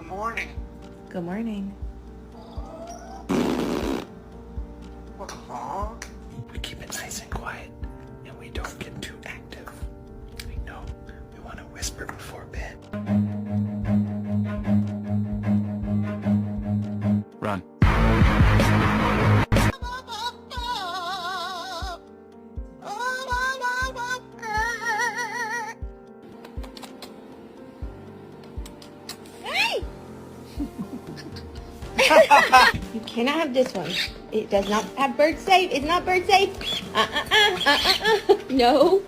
morning. Good morning. Aww. We keep it nice and quiet, and we don't get too active. We know we want to whisper before bed. Run. Hey! You cannot have this one. It does not have bird safe. It's not bird safe. No.